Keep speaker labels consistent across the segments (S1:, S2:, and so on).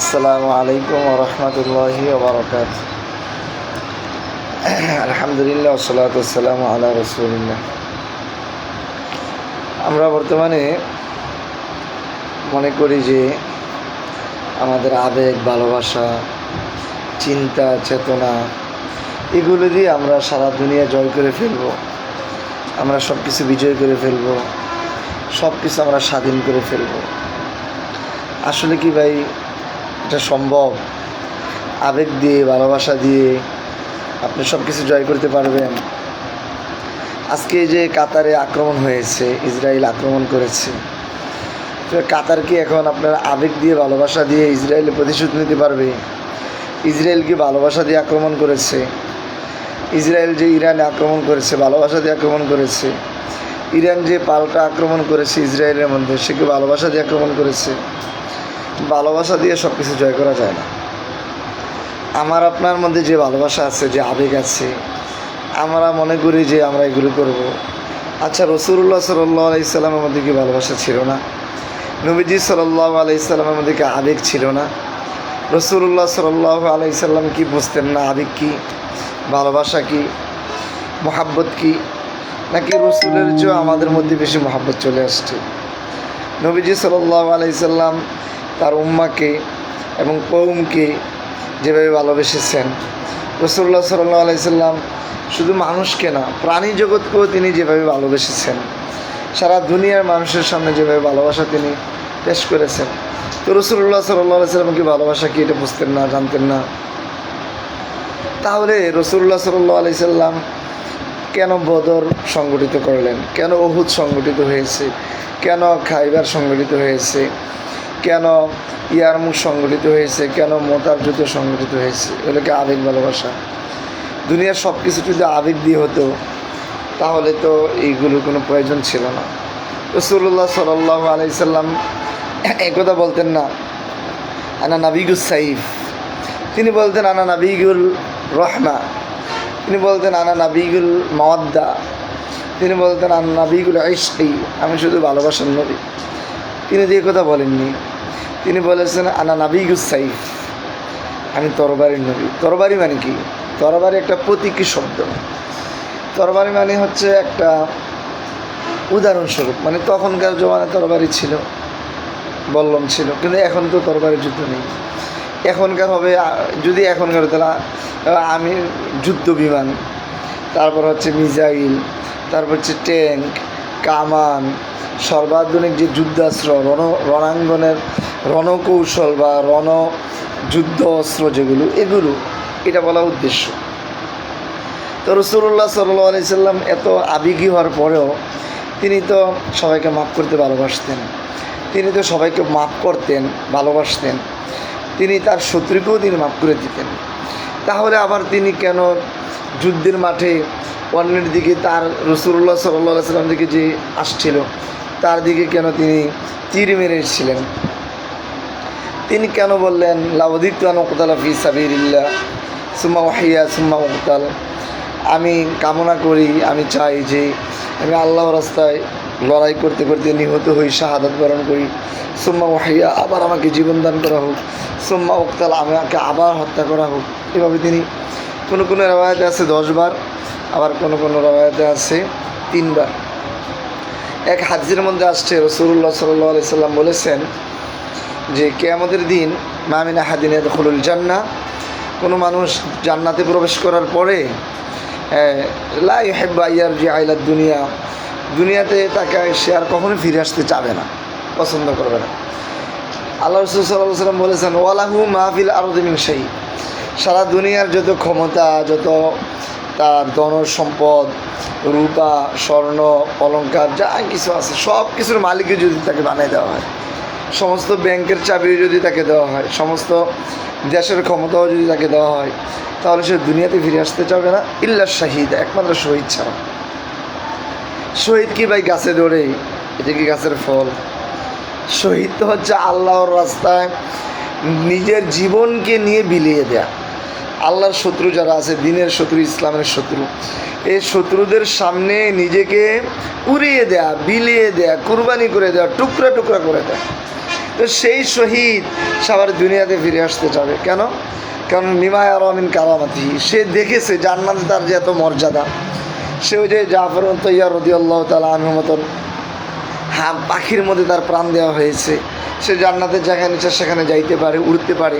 S1: আসসালামু আলাইকুম ওয়া রাহমাতুল্লাহি ওয়া বারাকাতুহু। আলহামদুলিল্লাহ ওয়াসসালাতু ওয়াসসালামু আলা রাসূলিল্লাহ। আমরা বর্তমানে মনে করি যে আমাদের আবেগ, ভালোবাসা, চিন্তা, চেতনা এগুলো দিয়ে আমরা সারা দুনিয়া জয় করে ফেলব, আমরা সব কিছু বিজয় করে ফেলব, সব কিছু আমরা স্বাধীন করে ফেলব। আসলে কি ভাই এটা সম্ভব? আবেগ দিয়ে, ভালোবাসা দিয়ে আপনি সব কিছু জয় করতে পারবেন? আজকে যে কাতারে আক্রমণ হয়েছে, ইসরায়েল আক্রমণ করেছে, তো কাতার কি এখন আপনার আবেগ দিয়ে, ভালোবাসা দিয়ে ইসরায়েলের প্রতিশোধ নিতে পারবে? ইসরায়েল কি ভালোবাসা দিয়ে আক্রমণ করেছে? ইসরায়েল যে ইরানে আক্রমণ করেছে, ভালোবাসা দিয়ে আক্রমণ করেছে। ইরান যে পাল্টা আক্রমণ করেছে ইসরায়েলের মধ্যে, সে কি ভালোবাসা দিয়ে আক্রমণ করেছে? ভালোবাসা দিয়ে সব কিছু জয় করা যায় না। আমার আপনার মধ্যে যে ভালোবাসা আছে, যে আবেগ আছে, আমরা মনে করি যে আমরা এগুলো করব। আচ্ছা, রাসূলুল্লাহ সাল্লাল্লাহু আলাইহি সাল্লামের মধ্যে কি ভালোবাসা ছিল না? নবীজি সাল্লাল্লাহু আলাইহি সাল্লামের মধ্যে কি আবেগ ছিল না? রাসূলুল্লাহ সাল্লাল্লাহু আলাইহি সাল্লাম কি বুঝতেন না আবেগ কী, ভালোবাসা কী, মহাব্বত কী? নাকি রসুলের চেয়েও আমাদের মধ্যে বেশি মহাব্বত চলে আসছে? নবীজি সাল্লাল্লাহু আলাইহি সাল্লাম তার উম্মাকে এবং কওমকে যেভাবে ভালোবেসেছেন, রাসূলুল্লাহ সাল্লাল্লাহু আলাইহি সাল্লাম শুধু মানুষকে না, প্রাণী জগৎকেও তিনি যেভাবে ভালোবেসেছেন, সারা দুনিয়ার মানুষের সামনে যেভাবে ভালোবাসা তিনি পেশ করেছেন, তো রাসূলুল্লাহ সাল্লাল্লাহু আলাইহি সাল্লাম কি ভালোবাসা কি এটা বুঝতেন না, জানতেন না? তাহলে রাসূলুল্লাহ সাল্লাল্লাহু আলাইহি সাল্লাম কেন বদর সংগঠিত করলেন? কেন উহুদ সংগঠিত হয়েছে? কেন খাইবার সংগঠিত হয়েছে? কেন ইয়ারমুক সংগঠিত হয়েছে? কেন মোতার যুদ্ধ সংগঠিত হয়েছে? এগুলোকে আবেগ, ভালোবাসা। দুনিয়ার সব কিছু যদি আবেগ দিয়ে হতো তাহলে তো এইগুলোর কোনো প্রয়োজন ছিল না। রাসূলুল্লাহ সাল্লাল্লাহু আলাইহি সাল্লাম একথা বলতেন না, আনা নাবিগুস সাইফ। তিনি বলতেন আনা নাবিগুল রহমা। তিনি বলতেন আনা নাবিগুল মাওয়াদ্দা। তিনি বলতেন আনা নাবিগুল ইশকি, আমি শুধু ভালোবাসার নবী। তিনি যে কথা বলেননি, তিনি বলেছেন আনা নাবিগুস সাইফ, আমি তরবারির নবী। তরবারি মানে কি? তরবারি একটা প্রতীকী শব্দ। তরবারি মানে হচ্ছে একটা উদাহরণস্বরূপ, মানে তখনকার জমানায় তরবারি ছিল, বল্লম ছিল, কিন্তু এখন তো তরবারির যুদ্ধ নেই। এখনকার হবে, যদি এখনকার তাহলে আমি যুদ্ধ বিমান, তারপর হচ্ছে মিসাইল, তারপর হচ্ছে ট্যাঙ্ক, কামান, সর্বাধুনিক যে যুদ্ধাস্ত্র, রণাঙ্গনের রণকৌশল বা যুদ্ধ অস্ত্র যেগুলো, এগুলো এটা বলা উদ্দেশ্য। তো রাসূলুল্লাহ সাল্লাল্লাহু আলাইহি সাল্লাম এত আবেগী হওয়ার পরেও তিনি তো সবাইকে মাফ করতে ভালোবাসতেন, তিনি তো সবাইকে মাফ করতেন, ভালোবাসতেন। তিনি তার শত্রুকেও তিনি মাফ করে দিতেন। তাহলে আবার তিনি কেন যুদ্ধের মাঠে অন্যের দিকে, তার রাসূলুল্লাহ সাল্লাল্লাহু আলাইহি সাল্লাম দিকে যে আসছিল তার দিকে কেন তিনি তীর মেরে এসেছিলেন? তিনি কেন বললেন লাউদিতু আন উকতালা ফি সাবিলিল্লাহ সুম্মা উহিয়া সুম্মা উকতাল? আমি কামনা করি, আমি চাই যে আমি আল্লাহর রাস্তায় লড়াই করতে করতে নিহত হই, শাহাদাত বরণ করি, সুম্মা উহিয়া, আবার আমাকে জীবন দান করা হোক, সুম্মা উকতাল, আমাকে আবার হত্যা করা হোক। এভাবে তিনি কোনো কোনো রওয়ায়াতে আছে 10 বার, আবার কোনো কোনো রওয়ায়াতে আছে 3 বার। এক হাদিসের মধ্যে আসছে রাসূলুল্লাহ সাল্লাল্লাহু আলাইহি সাল্লাম বলেছেন যে কিয়ামতের দিন মা মিন আহাদিন ইয়াদখুলুল জান্নাহ, কোনো মানুষ জান্নাতে প্রবেশ করার পরে লা ইউহিব্বু আন ইয়ারজিআ ইলা দুনিয়া, দুনিয়াতে তাকে সে আর কখনো ফিরে আসতে চাবে না, পছন্দ করবে না। আল্লাহ রাসূল সাল্লাল্লাহু আলাইহি সাল্লাম বলেছেন ওয়ালাহু মা ফিল আরদি মিন শাই, সারা দুনিয়ার যত ক্ষমতা, যত তার ধন সম্পদ, রূপা, স্বর্ণ, অলংকার, যা কিছু আছে সব কিছুর মালিককে যদি তাকে বানিয়ে দেওয়া হয়, সমস্ত ব্যাংকের চাবি যদি তাকে দেওয়া হয়, সমস্ত দেশের ক্ষমতাও যদি তাকে দেওয়া হয়, তাহলে সে দুনিয়াতে ফিরে আসতে চাবে না, ইল্লা শাহিদ, একমাত্র শহীদ ছাড়া। শহীদ কি ভাই গাছে ধরে? এটা কি গাছের ফল? শহীদ তো হচ্ছে আল্লাহর রাস্তায় নিজের জীবনকে নিয়ে বিলিয়ে দেয়া। আল্লাহর শত্রু যারা আছে, দিনের শত্রু, ইসলামের শত্রু, এই শত্রুদের সামনে নিজেকে উড়িয়ে দেয়া, বিলিয়ে দেয়া, কুরবানি করে দেওয়া, টুকরা টুকরা করে দেয়া। তো সেই শহীদ সে আবার দুনিয়াতে ফিরে আসতে চাবে কেন? কারণ নিমায় আর আমিন কারামাতি, সে দেখেছে জান্নাতে তার যে এত মর্যাদা। সে ওই যে জাফর তৈয়ার রাদিয়াল্লাহু তাআলা আনহু মতন পাখির মধ্যে তার প্রাণ দেওয়া হয়েছে, সে জান্নাতে যেখানে ইচ্ছা সেখানে যাইতে পারে, উড়তে পারে।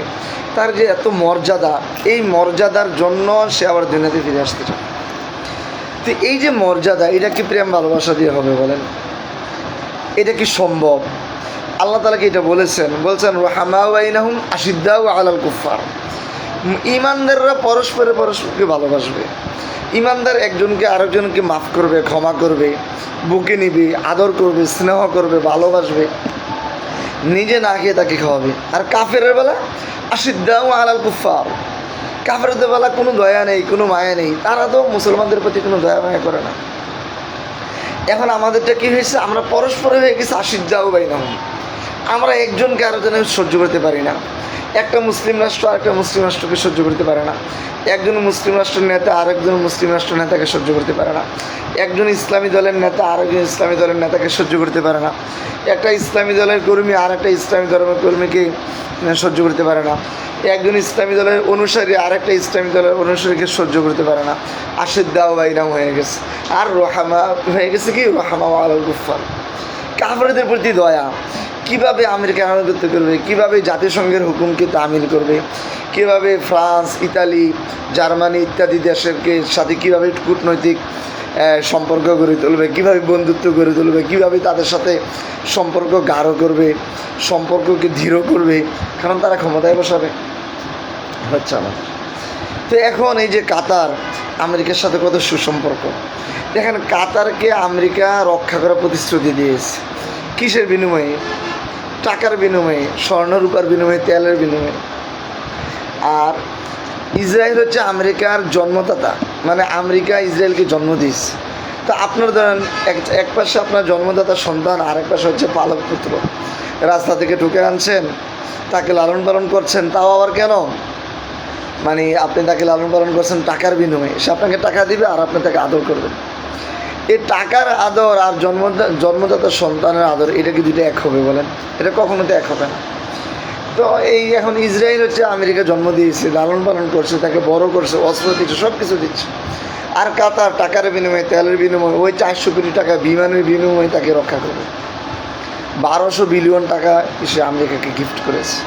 S1: তার যে এত মর্যাদা, এই মর্যাদার জন্য সে আবার দুনিয়াতে ফিরে আসতে চায়। তো এই যে মর্যাদা, এটা কি প্রেম ভালোবাসা দিয়ে হবে বলেন? এটা কি সম্ভব? আল্লাহ তাআলা কি এটা বলেছেন? বলছেন রুহামাউ বাইনাহুম আশিদ্দাউ আলাল কুফফার। ঈমানদাররা পরস্পরকে ভালোবাসবে। ঈমানদার একজনকে আরেকজনকে মাফ করবে, ক্ষমা করবে, বুকে নিবে, আদর করবে, স্নেহ করবে, ভালোবাসবে, নিজে না খেয়ে তাকে খাওয়াবে। আর কাফেরের বেলা আশিদ্দাউ আলাল কুফফার, কাফেরদের বেলা কোনো দয়া নেই, কোনো মায়া নেই, তারা তো মুসলমানদের প্রতি কোনো দয়া মায়া করে না। এখন আমাদেরটা কী হয়েছে? আমরা পরস্পর হয়ে গেছি আশিদ্দাউ বাইনাহুম। আমরা একজনকে আরেকজনের সহ্য করতে পারি না। একটা মুসলিম রাষ্ট্র আরেকটা মুসলিম রাষ্ট্রকে সহ্য করতে পারে না। একজন মুসলিম রাষ্ট্রের নেতা আরেকজন মুসলিম রাষ্ট্র নেতাকে সহ্য করতে পারে না। একজন ইসলামী দলের নেতা আরেকজন ইসলামী দলের নেতাকে সহ্য করতে পারে না। একটা ইসলামী দলের কর্মী আর একটা ইসলামী দলের কর্মীকে সহ্য করতে পারে না। একজন ইসলামী দলের অনুসারী আরেকটা ইসলামী দলের অনুসারীকে সহ্য করতে পারে না। আশিদ্দাউ বাইনাহুম হয়ে গেছে। আর রহমা হয়ে গেছে কি? রহমাউ আলাল কুফফার, কাফেরদের প্রতি দয়া। কীভাবে আমেরিকা আনুগত্য করবে, কীভাবে জাতিসংঘের হুকুমকে তামিল করবে, কীভাবে ফ্রান্স, ইতালি, জার্মানি ইত্যাদি দেশের সাথে কীভাবে কূটনৈতিক সম্পর্ক গড়ে তুলবে, কীভাবে বন্ধুত্ব গড়ে তুলবে, কীভাবে তাদের সাথে সম্পর্ক গাঢ় করবে, সম্পর্ককে দৃঢ় করবে, কারণ তারা ক্ষমতায় বসাবে হচ্ছে আমাদের। তো এখন এই যে কাতার আমেরিকার সাথে কত সুসম্পর্ক, দেখেন কাতারকে আমেরিকা রক্ষা করার প্রতিশ্রুতি দিয়েছে। কিসের বিনিময়ে? টাকার বিনিময়ে, স্বর্ণ রূপার বিনিময়ে, তেলের বিনিময়ে। আর ইসরায়েল হচ্ছে আমেরিকার জন্মদাতা, মানে আমেরিকা ইসরায়েলকে জন্ম দিয়েছে। তো আপনার ধরেন এক পাশে আপনার জন্মদাতা সন্তান, আর এক পাশে হচ্ছে পালক পুত্র। রাস্তা থেকে ঢুকে আনছেন, তাকে লালন পালন করছেন, তাও আবার কেন? মানে আপনি তাকে লালন পালন করছেন টাকার বিনিময়ে। সে আপনাকে টাকা দিবে আর আপনি তাকে আদর করবেন। এই টাকার আদর আর জন্মদাতা সন্তানের আদর, এটা কি দুটো এক হবে বলেন? এটা কখনো তো এক হবে না। তো এই এখন ইসরায়েল হচ্ছে আমেরিকা জন্ম দিয়েছে, লালন পালন করছে, তাকে বড় করছে, অস্ত্র দিচ্ছে, সব কিছু দিচ্ছে। আর কাতার টাকার বিনিময়ে, তেলের বিনিময়ে, ওই 400 কোটি টাকা বিমানের বিনিময়ে তাকে রক্ষা করবে। 1200 বিলিয়ন টাকা সে আমেরিকাকে গিফট করেছে।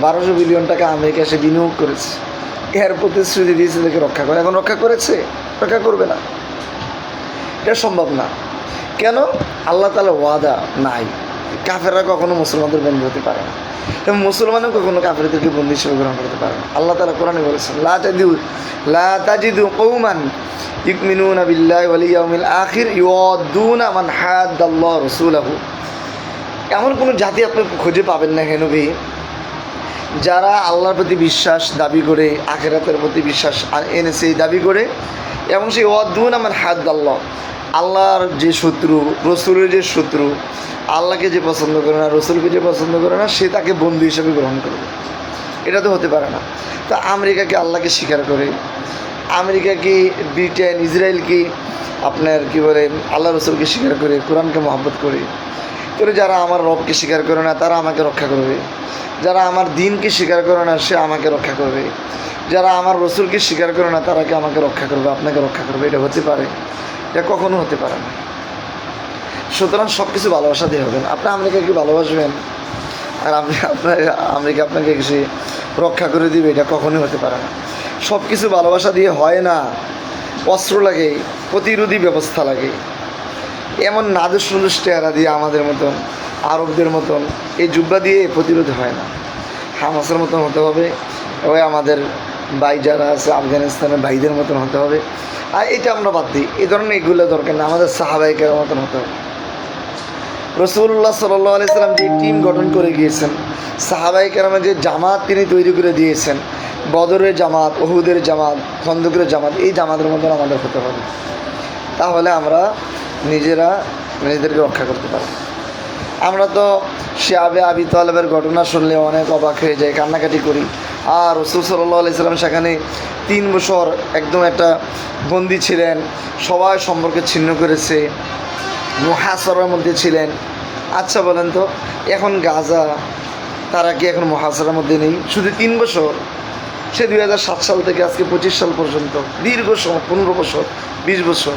S1: 1200 বিলিয়ন টাকা আমেরিকা সে বিনিয়োগ করেছে। এর প্রতিশ্রুতি দিয়েছে তাকে রক্ষা করে। এখন রক্ষা করেছে? রক্ষা করবে না, এটা সম্ভব না। কেন? আল্লাহ তাআলা ওয়াদা নাই। কাফেররা কখনো মুসলমানদের বন্ধু হতে পারে না, এবং মুসলমানও কখনো কাফেরদেরকে বন্ধু হিসেবে গ্রহণ করতে পারে না। আল্লাহ তাআলা কোরআনে বলেছেন লা তাজিদু কওমান ইউমিনুনা বিল্লাহি ওয়াল ইয়াউমিল আখির ইউয়াদ্দুনা মান হাদ্দাল্লাহ রাসূলাহু। এমন কোনো জাতি আপনি খুঁজে পাবেন না হে নবী, যারা আল্লাহর প্রতি বিশ্বাস দাবি করে, আখিরাতের প্রতি বিশ্বাস এনেছে দাবি করে, এবং সেই ওয়াদ্দুনা মান হাদ্দাল্লাহ, আল্লাহর যে শত্রু, রসুলের যে শত্রু, আল্লাহকে যে পছন্দ করে না, রসুলকে যে পছন্দ করে না, সে তাকে বন্ধু হিসেবে গ্রহণ করবে। এটা তো হতে পারে না। তা আমেরিকাকে আল্লাহকে স্বীকার করে, আমেরিকা কি, ব্রিটেন, ইসরায়েল কি আপনার কি বলে আল্লাহ রসুলকে স্বীকার করে, কোরআনকে মহব্বত করে। তো যারা আমার রবকে স্বীকার করে না তারা আমাকে রক্ষা করবে, যারা আমার দিনকে স্বীকার করে না সে আমাকে রক্ষা করবে, যারা আমার রসুলকে স্বীকার করে না তারা কি আমাকে রক্ষা করবে, আপনাকে রক্ষা করবে। এটা হতে পারে? এটা কখনো হতে পারে না। সুতরাং সব কিছু ভালোবাসা দিয়ে হবে না। আপনি আমেরিকাকে ভালোবাসবেন আর আমেরিকা আপনাকে কিছু রক্ষা করে দিবে, এটা কখনোই হতে পারে না। সব কিছু ভালোবাসা দিয়ে হয় না। অস্ত্র লাগে, প্রতিরোধী ব্যবস্থা লাগে, এমন নাদুস নুদুস চেহারা দিয়ে আমাদের মতন, আরবদের মতন এই যুদ্ধ দিয়ে প্রতিরোধ হয় না। হামাসের মতন হতে হবে, ওই আমাদের ভাই যারা আছে আফগানিস্তানের ভাইদের মতন হতে হবে। আর এটা আমরা বাদ দিই, এই ধরনের এগুলো দরকার না। আমাদের সাহাবাইকের মতন হতে হবে। রাসূলুল্লাহ সাল্লাল্লাহু আলাইহি সাল্লাম যে টিম গঠন করে গিয়েছেন, সাহাবায়ে কেরামের যে জামাত তিনি তৈরি করে দিয়েছেন, বদরের জামাত, উহুদের জামাত, খন্দকের জামাত, এই জামাতের মতন আমাদের হতে হবে। তাহলে আমরা নিজেদেরকে রক্ষা করতে পারব। আমরা তো শিয়াবে আবি তালেবের ঘটনা শুনলে অনেক অবাক হয়ে যায়, কান্নাকাটি করি। আর রাসূল সাল্লাল্লাহু আলাইহি সাল্লাম সেখানে 3 বছর একদম একটা বন্দী ছিলেন, সবাই সম্পর্কে ছিন্ন করেছে, মুহাসারার মধ্যে ছিলেন। আচ্ছা বলেন তো, এখন গাজা তারা কি এখন মহাসারার মধ্যে নেই? শুধু 3 বছর, সে 2007 সাল থেকে আজকে 25 সাল পর্যন্ত দীর্ঘ সময়, 15 বছর, 20 বছর।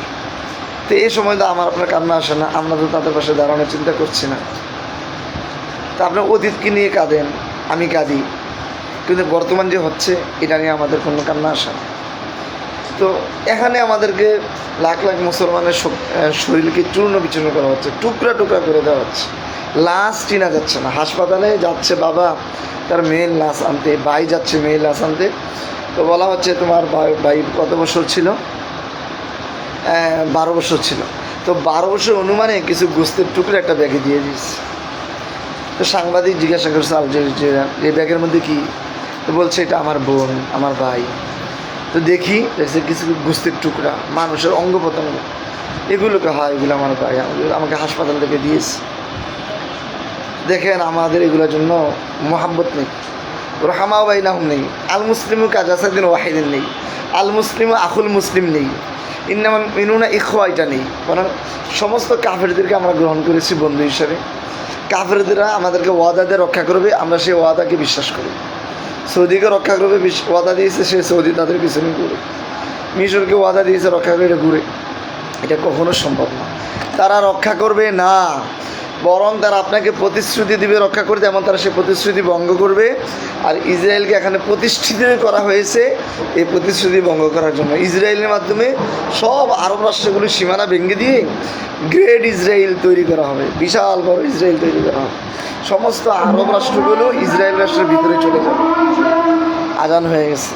S1: তো এই সময় তো আমার আপনার কান্না আসে না? আমরা তো তাদের পাশে দাঁড়ানোর চিন্তা করছি না। তা আপনার অতীতকে নিয়ে কাঁদেন, আমি কাঁদি, কিন্তু বর্তমান যে হচ্ছে এটা নিয়ে আমাদের কোনো কান্না আসে না। তো এখানে আমাদেরকে লাখ লাখ মুসলমানের শরীরকে চূর্ণ বিচূর্ণ করা হচ্ছে, টুকরা টুকরা করে দেওয়া হচ্ছে, লাশ চিনা যাচ্ছে না। হাসপাতালে যাচ্ছে বাবা তার মেয়ের লাশ আনতে, ভাই যাচ্ছে মেয়ের লাশ আনতে, তো বলা হচ্ছে তোমার ভাই কত বছর ছিল? 12 বছর ছিল। তো 12 বছর অনুমানে কিছু গোস্তের টুকরো একটা ব্যাগে দিয়ে দিয়েছে। তো সাংবাদিক জিজ্ঞাসা করছে আল জাজিরা, এই ব্যাগের মধ্যে কি? তো বলছে এটা আমার বোন, আমার ভাই। তো দেখি দেখছে কিছু গোস্তের টুকরা, মানুষের অঙ্গ প্রত্যঙ্গ, এগুলোকে হয় এগুলো আমার ভাই, আমাকে হাসপাতাল থেকে দিয়েছে। দেখেন আমাদের এগুলোর জন্য মোহাব্বত নেই, রহামা বাই নাম নেই। আল মুসলিমও কাজাসাদিন ওয়াহিদিন নেই, আল মুসলিমও আখুল মুসলিম নেই, ইন্নামা মিনুনা ইখওয়া এটা নেই। কারণ সমস্ত কাফেরদেরকে আমরা গ্রহণ করেছি বন্ধু হিসাবে। কাফেরদেরা আমাদেরকে ওয়াদা দিয়ে রক্ষা করবে, আমরা সেই ওয়াদাকে বিশ্বাস করি। সৌদিকে রক্ষা করবে, ওয়াদা দিয়েছে, সে সৌদি তাদের পিছনে ঘুরে। মিশরকে ওয়াদা দিয়েছে রক্ষা করে ঘুরে। এটা কখনো সম্ভব না, তারা রক্ষা করবে না, বরং তারা আপনাকে প্রতিশ্রুতি দিবে রক্ষা করতে, এমন তারা সে প্রতিশ্রুতি ভঙ্গ করবে। আর ইসরায়েলকে এখানে প্রতিষ্ঠিত করা হয়েছে এই প্রতিশ্রুতি ভঙ্গ করার জন্য। ইসরায়েলের মাধ্যমে সব আরব রাষ্ট্রগুলির সীমানা ভেঙে দিয়ে গ্রেট ইসরায়েল তৈরি করা হবে, বিশাল বড় ইসরায়েল তৈরি করা হবে। সমস্ত আরব রাষ্ট্রগুলো ইসরায়েল রাষ্ট্রের ভিতরে চলে যাবে। আজান হয়ে গেছে।